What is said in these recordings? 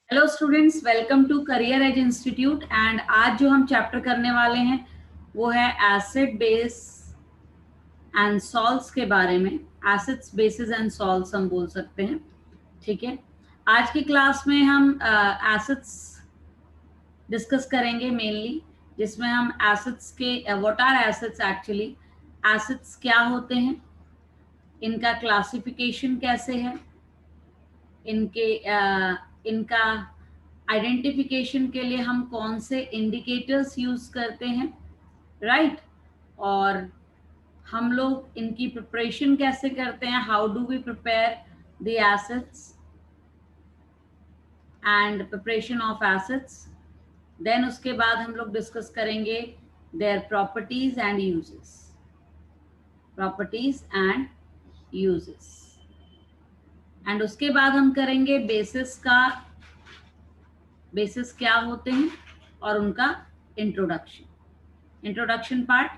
Hello students, welcome to career edge institute. And आज जो हम चैप्टर करने वाले हैं वो है एसिड बेस एंड सॉल्ट्स के बारे में। एसिड्स, बेसिस एंड सॉल्ट्स हम बोल सकते हैं। ठीक है, आज की क्लास में हम एसिड्स डिस्कस करेंगे मेनली, जिसमें हम एसिड्स के what are acids actually, acids क्या होते हैं, इनका क्लासिफिकेशन कैसे है, इनका आइडेंटिफिकेशन के लिए हम कौन से इंडिकेटर्स यूज करते हैं, राइट। और हम लोग इनकी प्रिपरेशन कैसे करते हैं, how do we prepare the acids and preparation of acids. Then उसके बाद हम लोग डिस्कस करेंगे their properties and uses, properties and uses. And उसके बाद हम करेंगे बेसिस का, बेसिस क्या होते हैं और उनका introduction part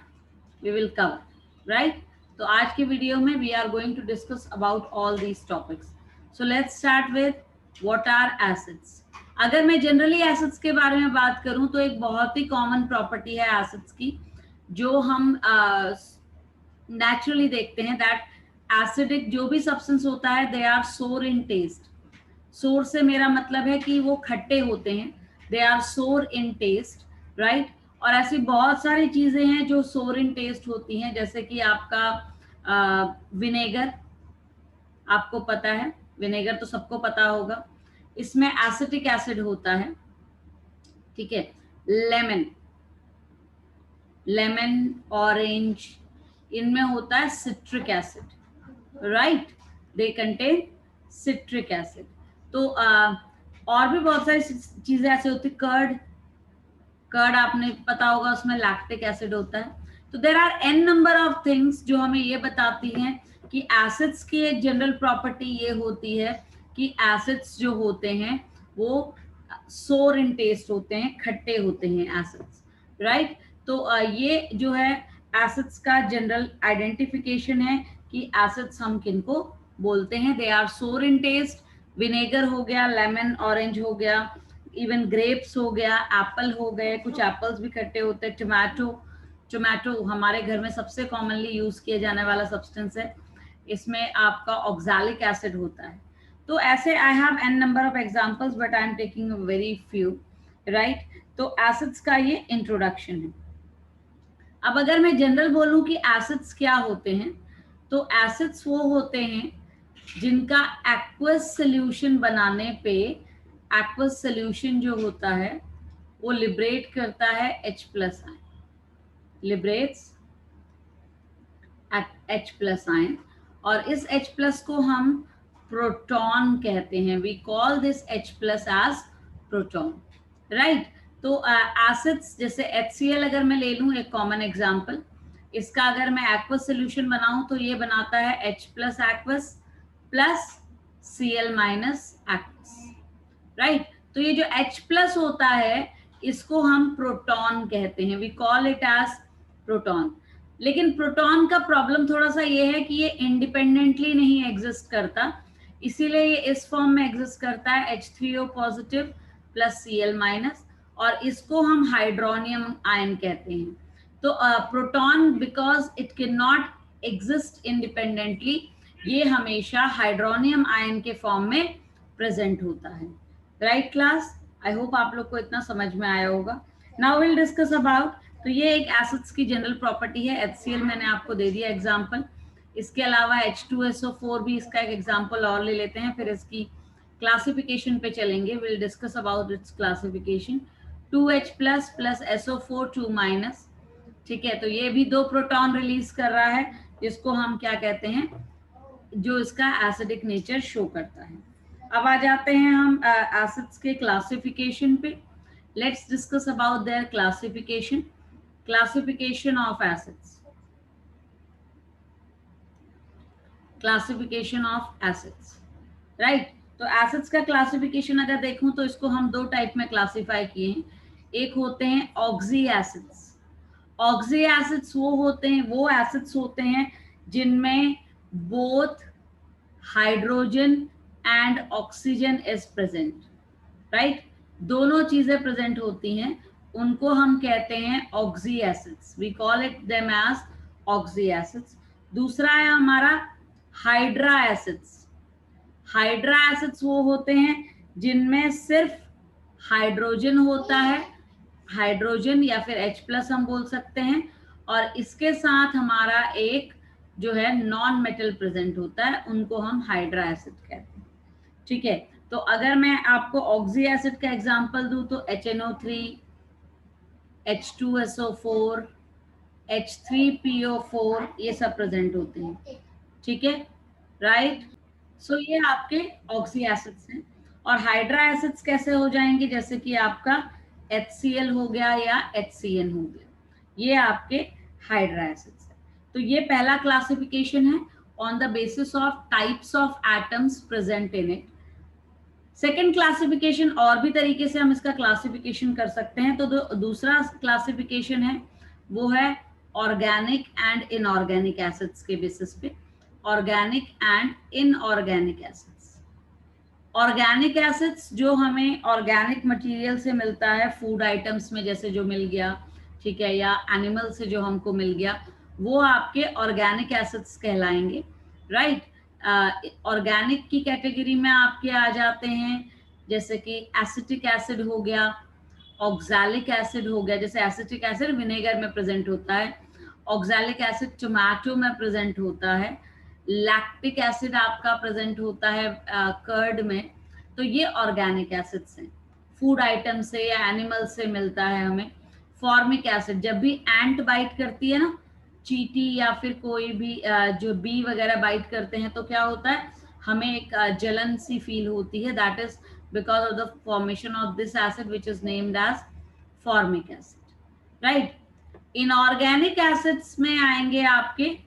we will cover, right. तो आज के वीडियो में we are going to discuss about all these topics. So let's start with what are acids. अगर मैं जनरली एसिड्स के बारे में बात करूं तो एक बहुत ही कॉमन प्रॉपर्टी है एसिड्स की, जो हम नेचुरली देखते हैं, दैट एसिडिक जो भी सब्सटेंस होता है दे आर सोर इन टेस्ट। सोर से मेरा मतलब है कि वो खट्टे होते हैं, दे आर सोर इन टेस्ट, राइट। और ऐसी बहुत सारी चीजें हैं जो सोर इन टेस्ट होती हैं, जैसे कि आपका विनेगर, आपको पता है विनेगर तो सबको पता होगा, इसमें एसिटिक एसिड होता है, ठीक है। लेमन, लेमन, ऑरेंज, इनमें होता है citric acid, right, they contain citric acid. तो और भी बहुत सारी चीजें ऐसे होती, कर्ड, कर्ड आपने पता होगा उसमें लैक्टिक एसिड होता है। तो there are an number of things जो हमें ये बताती हैं कि एसिड्स की एक जनरल प्रॉपर्टी ये होती है कि एसिड्स जो होते हैं वो सोर इन टेस्ट होते हैं, खट्टे होते हैं एसिड्स, राइट। तो ये जो है एसिड्स का जनरल आइडेंटिफिकेशन है कि एसिड्स हम किनको बोलते हैं। दे आर सोर इन टेस्ट, विनेगर हो गया, लेमन, ऑरेंज हो गया, इवन ग्रेप्स हो गया, एप्पल हो गए, कुछ एप्पल्स भी खट्टे होते हैं, टोमेटो, टोमेटो हमारे घर में सबसे कॉमनली यूज किया जाने वाला सब्सटेंस है, इसमें आपका ऑक्सैलिक एसिड होता है। तो ऐसे I have an number of examples but I am taking very few, right. तो एसिड्स का ये इंट्रोडक्शन है। अब अगर मैं जनरल बोलूं कि एसिड्स क्या होते हैं, तो एसिड्स वो होते हैं जिनका एक्वस सोल्यूशन बनाने पे, एक्वस सोल्यूशन जो होता है वो लिबरेट करता है H plus ion, liberates H plus ion, और इस H प्लस को हम प्रोटॉन कहते हैं। We call this H plus as proton, right. तो एसिड्स जैसे HCl अगर मैं ले लूं एक कॉमन एग्जांपल, इसका अगर मैं एक्वस सोल्यूशन बनाऊं तो ये बनाता है H plus aqueous plus Cl minus aqueous, right. तो ये जो H प्लस होता है इसको हम प्रोटॉन कहते हैं, we call it as proton. लेकिन प्रोटॉन का प्रॉब्लम थोड़ा सा ये है कि ये इंडिपेंडेंटली नहीं एग्जिस्ट करता, इसीलिए ये इस फॉर्म में एग्जिस्ट करता है H3O positive plus Cl minus, और इसको हम हाइड्रोनियम आयन कहते हैं। तो proton because it can not exist independently, ये हमेशा हाइड्रोनियम आयन के फॉर्म में प्रेजेंट होता है, राइट क्लास। आई होप आप लोग को इतना समझ में आया होगा। नाउ विल डिस्कस अबाउट, तो ये एक एसिड्स की जनरल प्रॉपर्टी है। HCl मैंने आपको दे दिया एग्जांपल, इसके अलावा H2SO4 भी इसका एक एग्जांपल और ले लेते हैं, फिर इसकी क्लासिफिकेशन पे चलेंगे। Will discuss about it's classification. 2H plus plus SO4 2 minus, ठीक है। तो ये भी दो प्रोटॉन रिलीज कर रहा है, जिसको हम क्या कहते हैं, जो इसका एसिडिक नेचर शो करता है। अब आ जाते हैं हम एसिड्स के क्लासिफिकेशन पे। Let's discuss about their classification. Classification of acids, classification of acids, right. तो एसिड्स का क्लासिफिकेशन अगर देखूं तो इसको हम दो टाइप में क्लासिफाई किए हैं। एक होते हैं ऑक्सी एसिड्स। ऑक्सी एसिड्स वो होते हैं, वो एसिड्स होते हैं जिनमें both hydrogen and oxygen is present, right, दोनों चीजें प्रेजेंट होती हैं, उनको हम कहते हैं oxy acids, we call it them as oxy acids. दूसरा है हमारा हाइड्रा एसिड्स। हाइड्रा एसिड्स वो होते हैं जिनमें सिर्फ हाइड्रोजन होता है, हाइड्रोजन या फिर H+ हम बोल सकते हैं, और इसके साथ हमारा एक जो है नॉन मेटल प्रेजेंट होता है, उनको हम हाइड्रा एसिड कहते हैं। ठीक है, तो अगर मैं आपको ऑक्सी एसिड का एग्जांपल दूं तो HNO3, H2SO4, H3PO4 ये सब प्रेजेंट होते हैं। ठीक है, राइट। सो ये आपके ऑक्सी एसिड्स हैं। और हाइड्रा एसिड्स कैसे हो जाएंगे, जैसे कि आपका HCl हो गया या HCN हो गया, ये आपके हाइड्रा एसिड्स है। तो ये पहला क्लासिफिकेशन है on the basis of types of atoms present in it. Second classification, और भी तरीके से हम इसका क्लासिफिकेशन कर सकते हैं। तो दूसरा क्लासिफिकेशन है वो है ऑर्गेनिक एंड इनऑर्गेनिक एसिड्स के बेसिस पे, organic and inorganic acids. Organic acids जो हमें ऑर्गेनिक मटेरियल से मिलता है, फूड आइटम्स में जैसे जो मिल गया, ठीक है, या एनिमल से जो हमको मिल गया, वो आपके ऑर्गेनिक एसिड्स कहलाएंगे, राइट। ऑर्गेनिक की कैटेगरी में आपके आ जाते हैं जैसे कि एसिटिक एसिड हो गया, ऑक्सैलिक एसिड हो गया। जैसे एसिटिक एसिड विनेगर में प्रेजेंट होता है, ऑक्सैलिक एसिड टोमेटो में प्रेजेंट होता है, लैक्टिक एसिड आपका प्रेजेंट होता है कर्ड में। तो ये ऑर्गेनिक एसिड्स हैं, फूड आइटम से या एनिमल से मिलता है हमें। फॉर्मिक एसिड, जब भी एंट बाइट करती है ना, चींटी या फिर कोई भी जो बी वगैरह बाइट करते हैं, तो क्या होता है, हमें एक जलन सी फील होती है, that is because of the formation of this acid which is named as formic acid, right. Inorganic acids में आएंगे आपके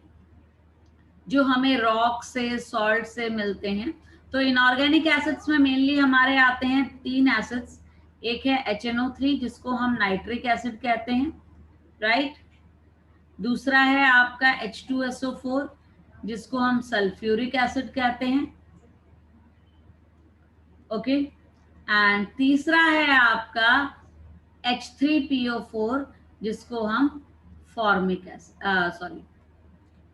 जो हमें रॉक से, सॉल्ट से मिलते हैं। तो इनऑर्गेनिक एसिड्स में मेनली हमारे आते हैं 3 एसिड्स। एक है HNO3 जिसको हम नाइट्रिक एसिड कहते हैं, राइट। दूसरा है आपका H2SO4 जिसको हम सल्फ्यूरिक एसिड कहते हैं, ओके। एंड तीसरा है आपका H3PO4 जिसको हम formic acid, sorry,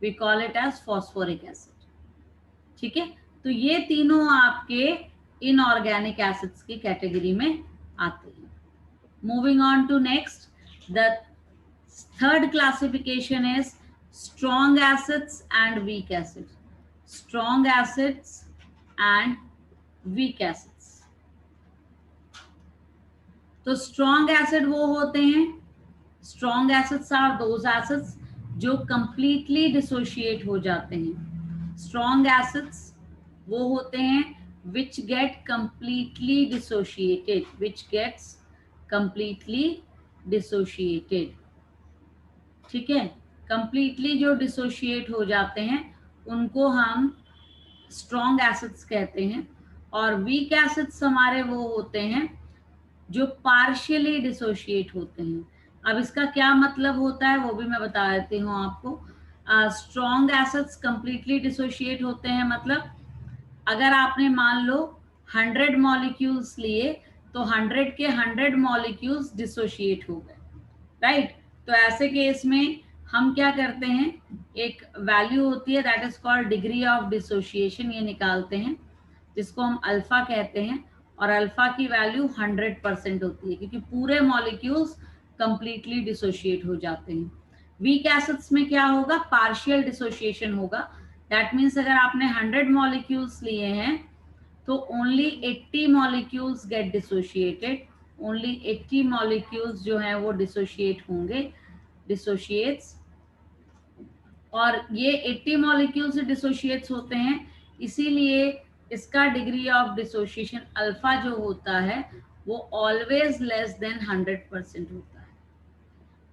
we call it as phosphoric acid. ठीक है, तो ये तीनों आपके इनऑर्गेनिक एसिड्स की कैटेगरी में आते हैं। Moving on to next, the third classification is strong acids and weak acids. Strong acids and weak acids. तो स्ट्रॉन्ग एसिड वो होते हैं, strong acids are those acids जो कंप्लीटली डिसोशिएट हो जाते हैं। स्ट्रॉन्ग एसिड्स वो होते हैं which get completely dissociated, which gets completely dissociated, ठीक है। completely जो डिसोशिएट हो जाते हैं उनको हम स्ट्रॉन्ग एसिड्स कहते हैं। और वीक एसिड्स हमारे वो होते हैं जो पार्शियली डिसोशिएट होते हैं। अब इसका क्या मतलब होता है वो भी मैं बता देती हूँ आपको। स्ट्रॉन्ग एसिड्स कंप्लीटली डिसोशिएट होते हैं, मतलब अगर आपने मान लो 100 मॉलिक्यूल्स लिए तो 100 के 100 मॉलिक्यूल्स डिसोशिएट हो गए, राइट। तो ऐसे केस में हम क्या करते हैं, एक वैल्यू होती है that is called degree of dissociation, ये निकालते हैं जिसको हम अल्फा कहते हैं। और अल्फा की वैल्यू 100% होती है क्योंकि पूरे मॉलिक्यूल्स कंप्लीटली डिसोशिएट हो जाते हैं। वीक एसिड्स में क्या होगा, पार्शियल डिसोशिएशन होगा। दैट मीन्स अगर आपने 100 मॉलिक्यूल्स लिए हैं तो only 80 molecules gate dissociated, only 80 molecules जो हैं वो डिसोशिएट होंगे, डिसोशिएट्स। और ये 80 मॉलिक्यूल से डिसोशिएट्स होते हैं, इसीलिए इसका डिग्री ऑफ डिसोशिएशन अल्फा जो होता है वो ऑलवेज लेस देन 100% होता है,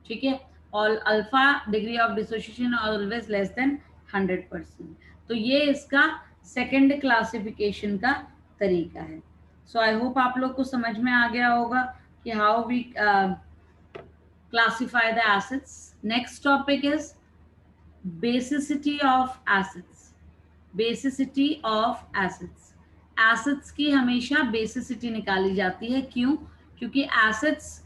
ठीक है। और alpha degree of dissociation always less than 100%। तो ये इसका सेकंड क्लासिफिकेशन का तरीका है। सो आई होप आप लोग को समझ में आ गया होगा कि how we classify the acids. Next topic is basicity of acids, basicity of acids। Acids की हमेशा बेसिसिटी निकाली जाती है। क्यों? क्योंकि एसिड्स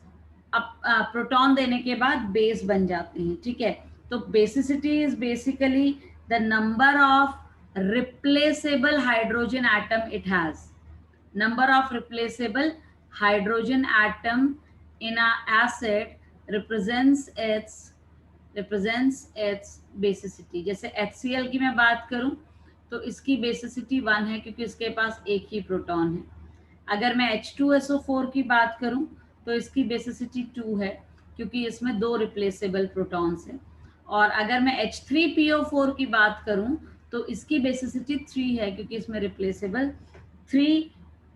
प्रोटॉन देने के बाद बेस बन जाते हैं, ठीक है। तो basicity is basically the number of replaceable hydrogen atom it has. Number of replaceable hydrogen atom in a acid represents its basicity। जैसे HCl की मैं बात करूं तो इसकी बेसिसिटी 1 है क्योंकि इसके पास एक ही प्रोटॉन है। अगर मैं H2SO4 की बात करूं तो इसकी बेसिसिटी 2 है क्योंकि इसमें 2 रिप्लेसेबल प्रोटॉन्स हैं। और अगर मैं H3PO4 की बात करूं तो इसकी बेसिसिटी 3 है क्योंकि इसमें रिप्लेसेबल 3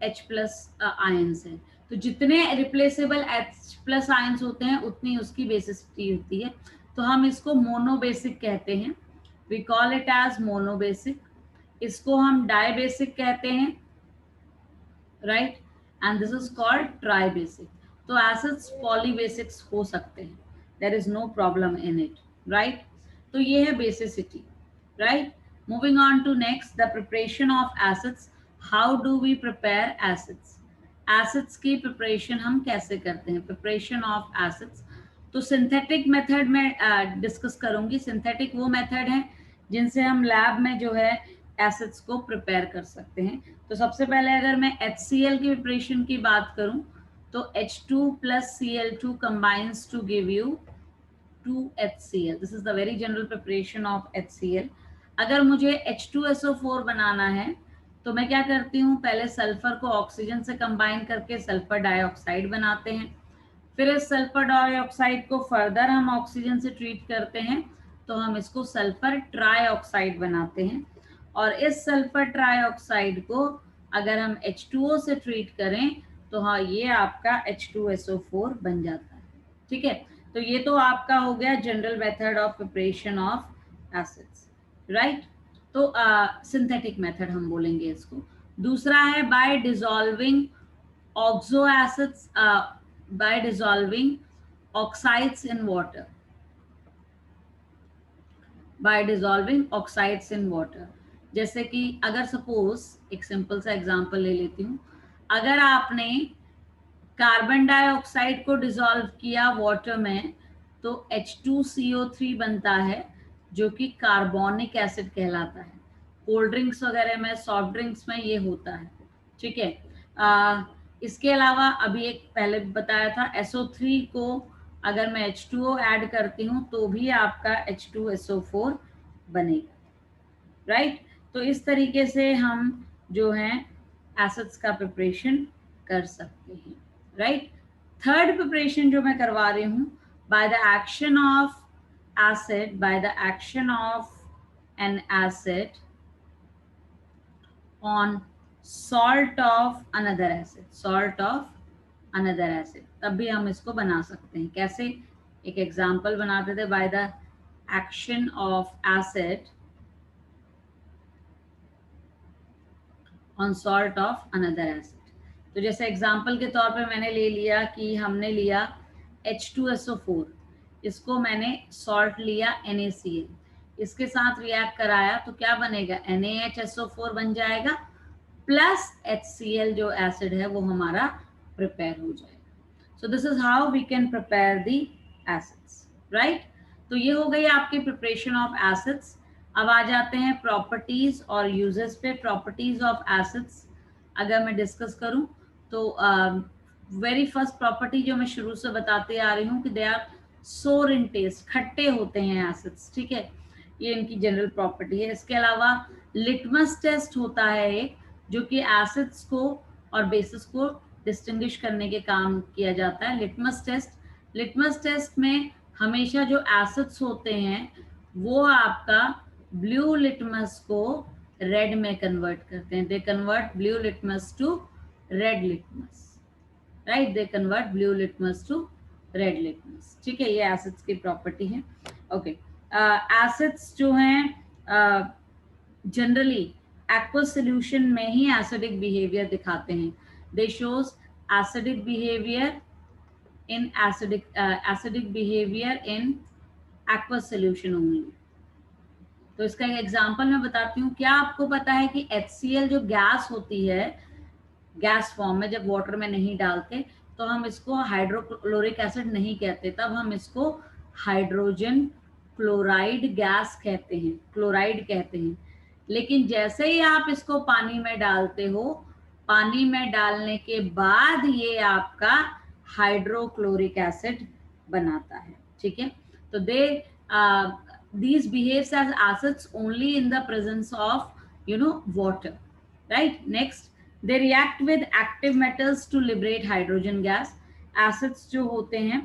H+ आयंस हैं। तो जितने रिप्लेसेबल H+ आयंस होते हैं उतनी उसकी बेसिसिटी होती है। तो हम इसको मोनोबेसिक कहते हैं। We call it as monobasic. इसको हम डाइबेसिक कहते हैं, right, and this is called tribasic. तो एसिड्स पॉलीबेसिक्स हो सकते हैं, there is no problem in it, right. तो ये है basicity, right. Moving on to next, the preparation of acids. How do we prepare acids? Acids की preparation हम कैसे करते हैं? प्रिपरेशन ऑफ एसिड्स तो सिंथेटिक मेथड में डिस्कस करूंगी। सिंथेटिक वो मेथड है जिनसे हम लैब में जो है एसिड्स को प्रिपेयर कर सकते हैं। तो सबसे पहले अगर मैं HCl की प्रिपरेशन की बात करूं तो H2 plus Cl2 combines to give you 2HCl. This is the very general preparation of HCl. अगर मुझे H2SO4 बनाना है तो मैं क्या करती हूँ, पहले सल्फर को ऑक्सीजन से कंबाइन करके सल्फर डाइऑक्साइड बनाते हैं। फिर इस सल्फर डाइऑक्साइड को फर्दर हम ऑक्सीजन से ट्रीट करते हैं तो हम इसको सल्फर ट्राइऑक्साइड बनाते हैं। और इस सल्फर ट्राइऑक्साइड को अगर हम H2O से ट्रीट करें तो हाँ, ये आपका H2SO4 बन जाता है, ठीक है। तो ये तो आपका हो गया general method of preparation of acids, right. तो सिंथेटिक मेथड हम बोलेंगे इसको। दूसरा है bye dissolving oxo acids, by dissolving oxides in water, by dissolving oxides in water। जैसे कि अगर सपोज एक सिंपल सा एग्जांपल ले लेती हूँ, अगर आपने कार्बन डाइऑक्साइड को डिसॉल्व किया वाटर में तो H2CO3 बनता है जो कि कार्बोनिक एसिड कहलाता है। कोल्ड ड्रिंक्स वगैरह में, सॉफ्ट ड्रिंक्स में ये होता है, ठीक है। इसके अलावा अभी एक पहले बताया था SO3 को अगर मैं H2O ऐड करती हूँ तो भी आपका H2SO4 बनेगा, राइट। तो इस तरीके से हम जो है एसिड्स का प्रिपरेशन कर सकते हैं, राइट। थर्ड प्रिपरेशन जो मैं करवा रही हूँ, by the action of acid, by the action of N acid on salt of another acid, salt of another acid, तब भी हम इसको बना सकते हैं। कैसे? एक एग्जांपल बनाते थे, by the action of acid on salt of another acid. तो जैसे एग्जांपल के तौर पे मैंने ले लिया कि हमने लिया H2SO4, इसको मैंने सॉल्ट लिया NaCl, इसके साथ रिएक्ट कराया तो क्या बनेगा, NaHSO4 बन जाएगा प्लस HCl जो एसिड है वो हमारा प्रिपेयर हो जाएगा। So this is how we can prepare the acids, right. तो ये हो गई आपकी प्रिपरेशन ऑफ एसिड्स। अब आ जाते हैं प्रॉपर्टीज और यूजेस पे। प्रॉपर्टीज ऑफ एसिड्स अगर मैं डिस्कस करूं तो वेरी फर्स्ट प्रॉपर्टी जो मैं शुरू से बताते आ रही हूँ कि दे आर सोर इन टेस्ट, खट्टे होते हैं एसिड्स, ठीक है। ये इनकी जनरल प्रॉपर्टी है। इसके अलावा लिटमस टेस्ट होता है एक, जो कि एसिड्स को और बेसिस को डिस्टिंग्विश करने के काम किया जाता है। लिटमस टेस्ट, लिटमस टेस्ट में हमेशा जो एसिड्स होते हैं वो आपका ब्लू लिटमस को रेड में कन्वर्ट करते हैं। They convert blue litmus to red litmus, right, they convert blue litmus to red litmus, ठीक है। ये एसिड्स की प्रॉपर्टी है, ओके। एसिड्स जो हैं जनरली एक्वस सॉल्यूशन में ही एसिडिक बिहेवियर दिखाते हैं। दे shows acidic behaviour in acidic behaviour in aqueous solution only, तो इसका एक एग्जांपल मैं बताती हूँ। क्या आपको पता है कि HCl जो गैस होती है, गैस फॉर्म में जब वाटर में नहीं डालते तो हम इसको हाइड्रोक्लोरिक एसिड नहीं कहते, तब हम इसको हाइड्रोजन क्लोराइड गैस कहते हैं, क्लोराइड कहते हैं। लेकिन जैसे ही आप इसको पानी में डालते हो, पानी में डालने के बाद ये आपका हाइड्रोक्लोरिक एसिड बनाता है। ठीक है, तो these behaves as acids only in the presence of water, right? Next, they react with active metals to liberate hydrogen gas. Acids जो होते हैं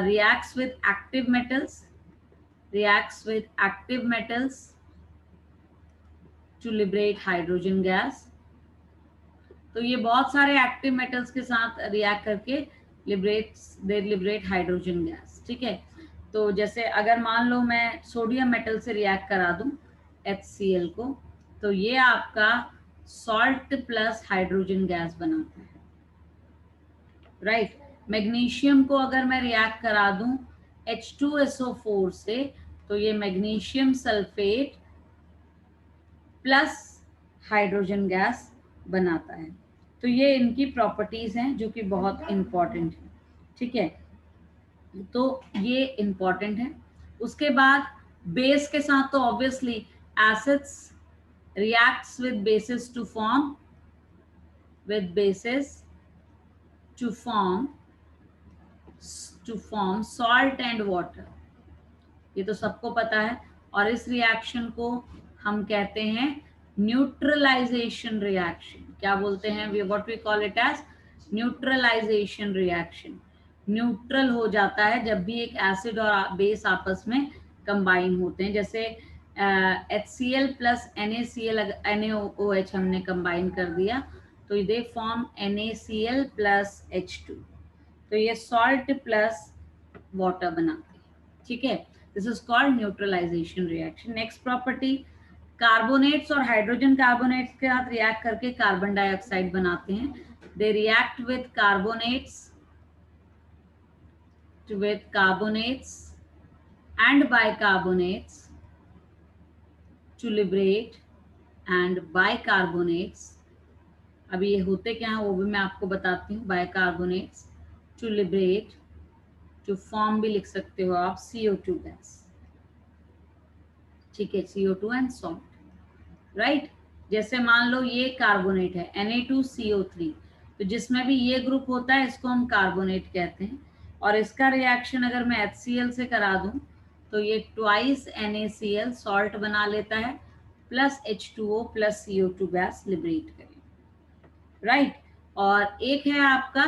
reacts with active metals, to liberate hydrogen gas. तो ये बहुत सारे एक्टिव मेटल्स के साथ react करके लिबरेट हाइड्रोजन गैस। ठीक है, तो जैसे अगर मान लो मैं सोडियम मेटल से रिएक्ट करा दूं HCl को, तो ये आपका सॉल्ट प्लस हाइड्रोजन गैस बनाता है, राइट। मैग्नीशियम को अगर मैं रिएक्ट करा दूं H2SO4 से, तो ये magnesium sulphate plus hydrogen gas बनाता है। तो ये इनकी प्रॉपर्टीज हैं जो कि बहुत इंपॉर्टेंट है। ठीक है, तो ये इंपॉर्टेंट है। उसके बाद बेस के साथ तो obviously acids reacts with bases to form salt and water, ये तो सबको पता है। और इस रिएक्शन को हम कहते हैं न्यूट्रलाइजेशन रिएक्शन। क्या बोलते हैं? What we call it as neutralisation reaction. Neutral हो जाता है जब भी एक एसिड और बेस आपस में कंबाइन होते हैं। जैसे HCl प्लस NaCl, NaOH हमने कंबाइन कर दिया तो they form NaCl plus H2, तो ये सॉल्ट प्लस वाटर बनाते हैं। ठीक है, this is called neutralisation reaction. Next property, carbonates और हाइड्रोजन कार्बोनेट्स के साथ रिएक्ट करके कार्बन डाइऑक्साइड बनाते हैं। They react with carbonates and bicarbonates to liberate and bicarbonates, अभी ये होते क्या है वो भी मैं आपको बताती हूँ। bicarbonates to liberate, to form भी लिख सकते हो आप CO2 गैस। ठीक है, CO2 एंड सॉल्ट, राइट। जैसे मान लो ये कार्बोनेट है Na2CO3, तो जिसमें भी ये ग्रुप होता है इसको हम कार्बोनेट कहते हैं। और इसका रिएक्शन अगर मैं HCl से करा दूं तो ये ट्वाइस NaCl सॉल्ट बना लेता है plus H2O plus CO2 gas liberate करें, राइट। और एक है आपका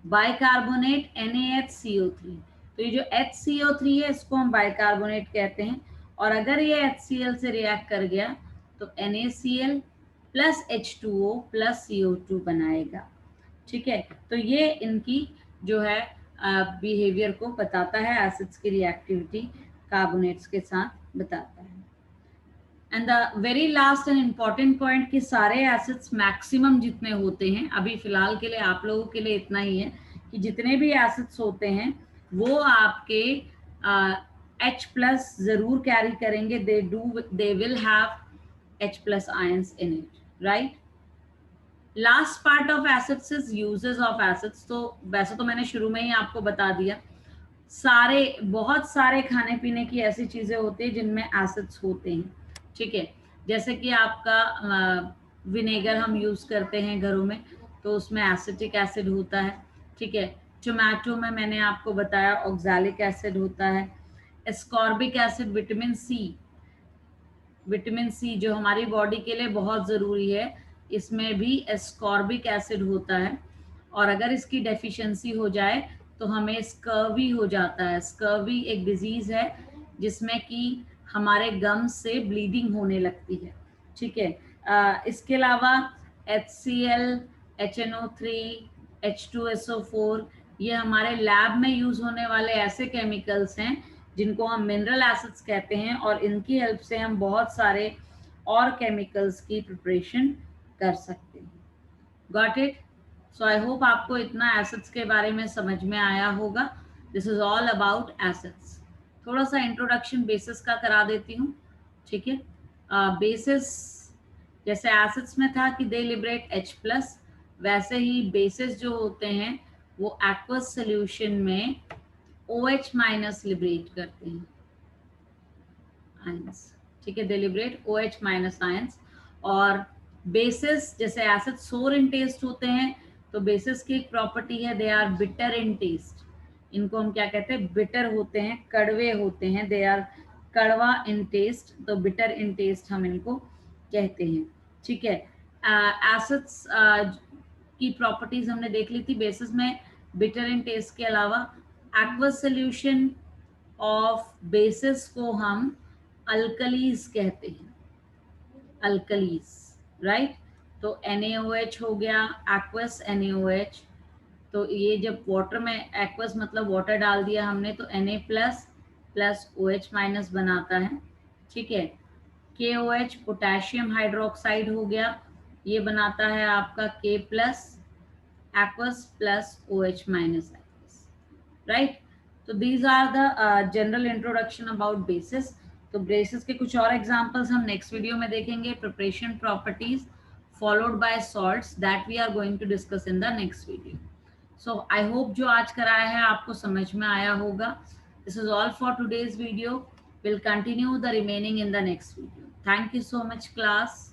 बाइकार्बोनेट NaHCO3, तो ये जो HCO3 है इसको हम बाइकार्बोनेट कहते हैं। और अगर ये HCl से रिएक्ट कर गया तो NaCl plus H2O plus CO2 बनाएगा। ठीक है, तो ये इनकी जो है बिहेवियर को बताता है, एसिड्स की रिएक्टिविटी कार्बोनेट्स के साथ बताता है। And the very last and important point कि सारे एसिड्स मैक्सिमम जितने होते हैं, अभी फिलहाल के लिए आप लोगों के लिए इतना ही है कि जितने भी एसिड्स होते हैं वो आपके H प्लस जरूर कैरी करेंगे। They will have H plus ions in it, right. Last part of acids is uses of acids. तो वैसे तो मैंने शुरू में ही आपको बता दिया, बहुत सारे खाने पीने की ऐसी चीजें होती है जिनमें एसिड्स होते हैं। ठीक है, जैसे कि आपका विनेगर हम यूज करते हैं घरों में, तो उसमें एसिटिक एसिड होता है। ठीक है, टोमेटो में मैंने आपको बताया ऑक्सैलिक एसिड होता है। एस्कॉर्बिक एसिड, विटामिन सी जो हमारी बॉडी के लिए बहुत ज़रूरी है, इसमें भी एस्कॉर्बिक एसिड होता है। और अगर इसकी डेफिशिएंसी हो जाए तो हमें स्कर्वी हो जाता है। स्कर्वी एक डिजीज़ है जिसमें कि हमारे गम्स से ब्लीडिंग होने लगती है। ठीक है, इसके अलावा HCl, HNO3, H2SO4 ये हमारे लैब में यूज़ होने वाले ऐसे केमिकल्स हैं जिनको हम मिनरल एसिड्स कहते हैं, और इनकी हेल्प से हम बहुत सारे और केमिकल्स की प्रिपरेशन कर सकते हैं। Got it? So I hope आपको इतना एसिड्स के बारे में समझ में आया होगा। This is all about acids. थोड़ा सा इंट्रोडक्शन बेसिस का करा देती हूँ। ठीक है। बेसिस जैसे एसिड्स में था कि दे लिबरेट H+, वैसे ही बेसिस जो होते हैं वो एक्वस सोल्यूशन में OH- लिबरेट करते हैं आयंस, ठीक है, दे लिबरेट OH- आयंस। और बेसिस जैसे एसिड सोर इन टेस्ट होते हैं, तो बेसिस की एक प्रॉपर्टी है, they are bitter in taste. इनको हम क्या कहते हैं, बिटर होते हैं, कड़वे होते हैं, दे आर कड़वा इन टेस्ट, तो बिटर इन टेस्ट हम इनको कहते हैं, ठीक है। एसिड्स की प्रॉपर्टीज हमने देख ली थी बेसिस में, बिटर इन टेस्ट के अलावा एक्वस सोल्यूशन ऑफ बेसिस को हम अल्कलीज कहते हैं, अल्कलीज, राइट। तो NaOH हो गया, एक्वस NaOH। तो ये जब वाटर में, एक्वस मतलब वाटर डाल दिया हमने, तो Na प्लस OH- बनाता है, ठीक है। KOH पोटेशियम हाइड्रोक्साइड हो गया, ये बनाता है आपका K plus aqueous plus OH minus aqueous, right? So these are the general introduction about bases. तो bases के कुछ और examples हम next video में देखेंगे, preparation properties followed by salts that we are going to discuss in the next video. So I hope जो आज कराया है आपको समझ में आया होगा. This is all for today's video. We'll continue the remaining in the next video. Thank you so much class.